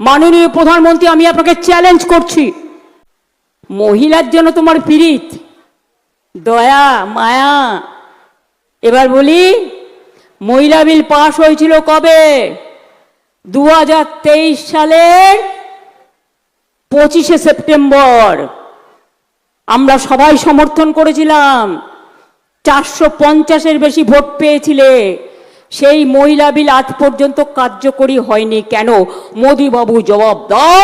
মাননীয় প্রধানমন্ত্রী, আমি আপনাকে চ্যালেঞ্জ করছি, মহিলার জন্য তোমার পীড়িত, দয়া, মায়া। এবার বলি, মহিলা বিল পাশ হয়েছিল কবে? 2023 সালের 25শে সেপ্টেম্বর। আমরা সবাই সমর্থন করেছিলাম, 450-এর বেশি ভোট পেয়েছিলে। সেই মহিলা বিল আজ পর্যন্ত কার্যকরী হয়নি কেন? মোদি বাবু জবাব দাও,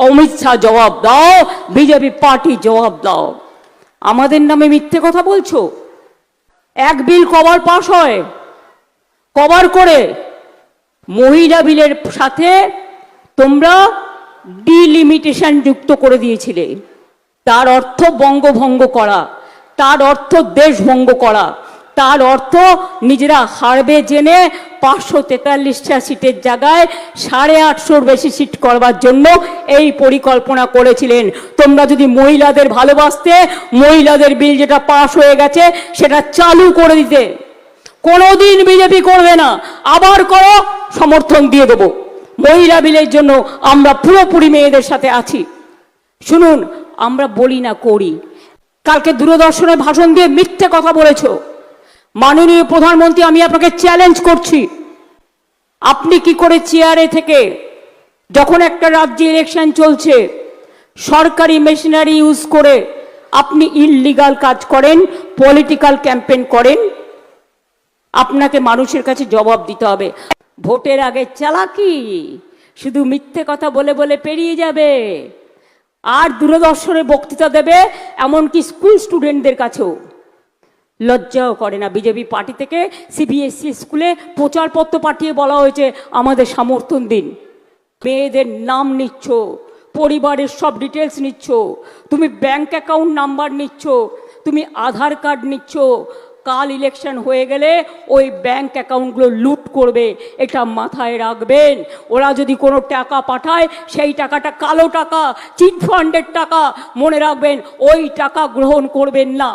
অমিত শাহ জবাব দাও, বিজেপি পার্টি জবাব দাও। আমাদের নামে মিথ্যে কথা বলছো। এক বিল কবার পাশ হয়? কবার করে? মহিলা বিলের সাথে তোমরা ডিলিমিটেশন যুক্ত করে দিয়েছিলে। তার অর্থ বঙ্গভঙ্গ করা, তার অর্থ দেশভঙ্গ করা, তার অর্থ নিজেরা হারবে জেনে 543টা সিটের জায়গায় 850-র বেশি সিট করবার জন্য এই পরিকল্পনা করেছিলেন। তোমরা যদি মহিলাদের ভালোবাসতে, মহিলাদের বিল যেটা পাশ হয়ে গেছে সেটা চালু করে দিতে। কোনোদিন বিজেপি করবে না। আবার করো, সমর্থন দিয়ে দেব। মহিলা বিলের জন্য আমরা পুরোপুরি মেয়েদের সাথে আছি। শুনুন, আমরা বলি না, করি। কালকে দূরদর্শনে ভাষণ দিয়ে মিথ্যে কথা বলেছো। মাননীয় প্রধানমন্ত্রী, আমি আপনাকে চ্যালেঞ্জ করছি, আপনি কি করে চেয়ারে থেকে, যখন একটা রাজ্যে ইলেকশন চলছে, সরকারি মেশিনারি ইউজ করে আপনি ইললিগাল কাজ করেন, পলিটিক্যাল ক্যাম্পেইন করেন? আপনাকে মানুষের কাছে জবাব দিতে হবে। ভোটের আগে চালাকি, শুধু মিথ্যে কথা বলে বলে পেরিয়ে যাবে, আর দূরদর্শনে বক্তৃতা দেবে, এমনকি স্কুল স্টুডেন্টদের কাছেও। লজ্জাও করে না? বিজেপি পার্টি থেকে সিবিএসসি স্কুলে প্রচারপত্র পাঠিয়ে বলা হয়েছে আমাদের সমর্থন দিন। মেয়েদের নাম নিচ্ছ, পরিবারের সব ডিটেলস নিচ্ছ, তুমি ব্যাংক অ্যাকাউন্ট নাম্বার নিচ্ছ, তুমি আধার কার্ড নিচ্ছ। কাল ইলেকশন হয়ে গেলে ওই ব্যাংক অ্যাকাউন্টগুলো লুট করবে, এটা মাথায় রাখবেন। ওরা যদি কোনো টাকা পাঠায়, সেই টাকাটা কালো টাকা, চিট ফান্ডের টাকা, মনে রাখবেন, ওই টাকা গ্রহণ করবেন না।